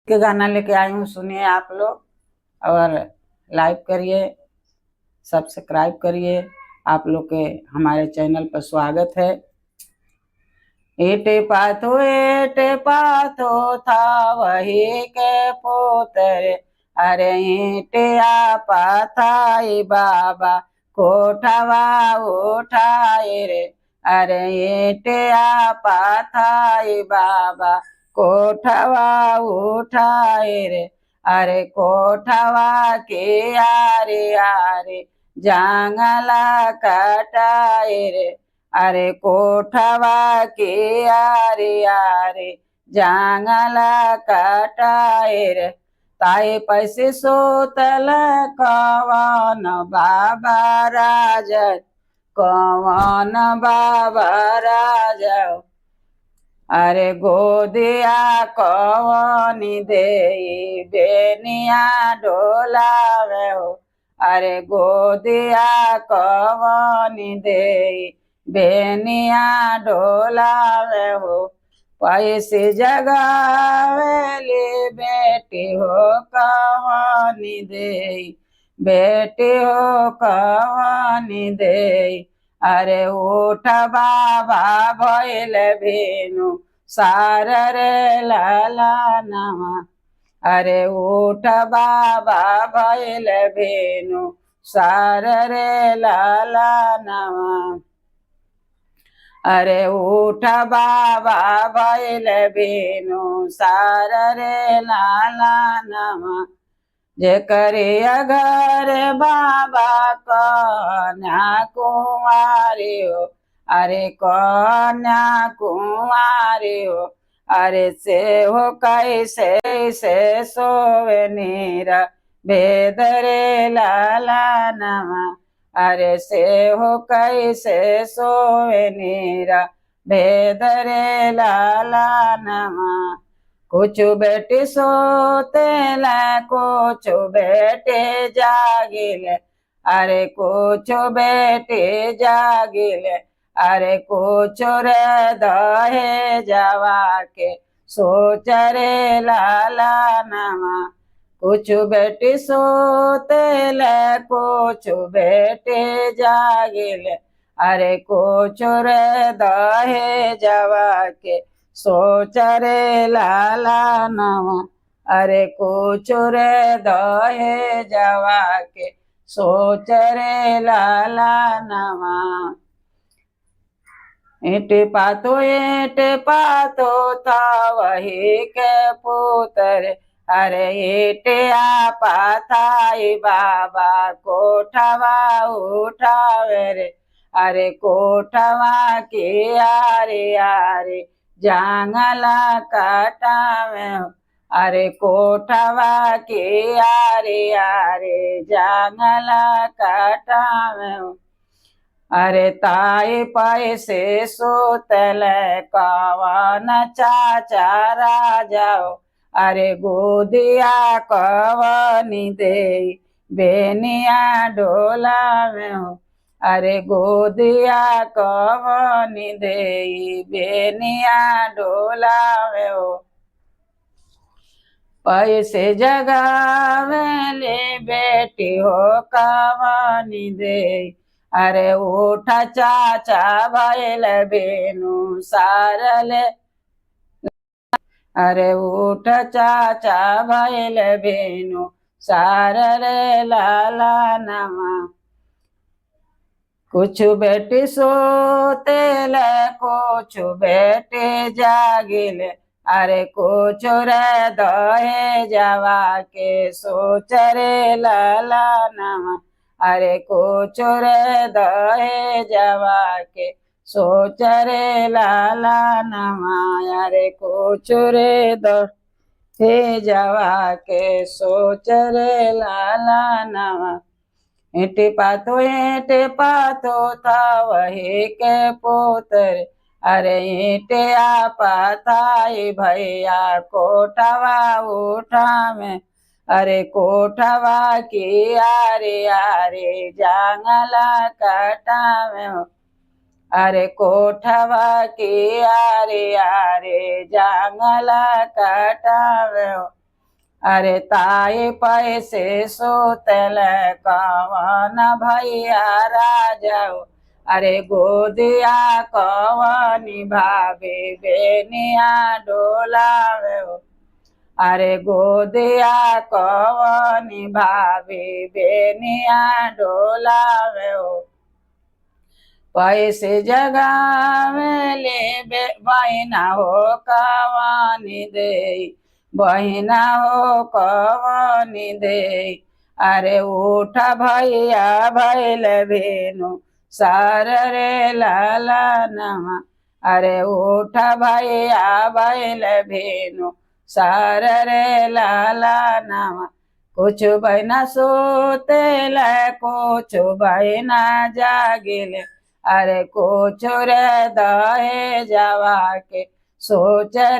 के गाना लेके आई हूँ, सुनिए आप लोग और लाइक करिए, सब्सक्राइब करिए। आप लोग के हमारे चैनल पर स्वागत है। एटे पाथो था वही के पोतरे, अरे ईटे आपा थाई बाबा कोठवा उठाए रे, अरे ईटे आपा थाई बाबा कोठवा उठाए रे, अरे कोठवा के आरे आरे जांगला कटाए रे, अरे कोठवा के आरे आरे जांगला कटाए रे, ताए पैसे सोतल कवन बाबा राजा, कवन बाबा राजा, अरे गोदिया कवनी दे बेनिया डोलावे हो, अरे गोदिया कवनी दे बेनिया डोलावे हो, पैसे जगावेली बेटी हो कवनी दे, बेटी हो कवनी दे, अरे उठ बाबा भइल भेनु सार रे लाला नवा, अरे उठ बाबा भइल भेनु सार रे लाला नवा, अरे उठ बाबा भइल भेनु सार रे लाला नवा, जे करे अगर बाबा कन्या कुंवारी हो, अरे कन्या कुंवारी हो, अरे से हो कैसे से सोवे नीरा भेद रे लाला नवा, अरे से हो कैसे सोवे नीरा भेद रे लाला नवा, कुछ बेटी सोतेल कुछ बेटे जागिल, अरे कुछ बेटे जागिल, अरे कुछ रे दहे जवा के सोच रे लाला नवा, कुछ बेटी सोतेल कुछ बेटे जागिल, अरे कुछ रे दहे जवा के सोच रे लाला नवा, अरे कुछ रे दहे जवा के सोच रे लाला नवा, ईट पातो था वही के पुत्र, अरे ईट आपा थाई बाबा कोठवा उठावे रे, अरे कोठवा के आरे आरे जांगला कटावे हो, अरे कोठवा के आरे आरे जांगला कटावे हो, अरे ताई पैसे सोतल कवन चाचा राजा हो, अरे गोदिया कवनी दे बेनिया डोलावे हो, अरे गोदिया कवनी दे बेनिया डोलावे हो, पैसे जगावेले बेटी हो कवनी दे, अरे उठ चाचा भइल बेनु सारले, अरे उठ चाचा भइल बेनु सार रे लाला नवा, कुछ बेटी सोतेल कुछ बेटे जागिल, अरे कुछ रे दहे जवा के सोच रे लाला नवा, अरे कुछ रे दहे जवा के सोच रे लाला नवा, अरे कुछ रे दहे जवा के सोच रे लाला नवा, ईट पातो था वही के पुत्र, अरे ईट आपा थाई भैया कोठवा उठावे, अरे कोठवा की आरे आरे जांगला कटावे हो, अरे कोठवा की आरे आरे जांगला कटावे हो, अरे ताई पैसे सोतल कवन भैया राजाओ, अरे गोदिया कवनी भाभी बेनिया डोलावे हो, अरे गोदिया कवनी भाभी बेनिया डोलावे हो। पैसे जगावे ले बहिना हो कवनी दे, बहिना हो कवनी दे, अरे उठ भैया भैल भेनु सार रे लालनवा, अरे उठ भैया भैल भेनु सार रे लालनवा। कुछ बहिना सोतेल कुछ बहिना जागिल, अरे कुछ रे दहे जावा के सोच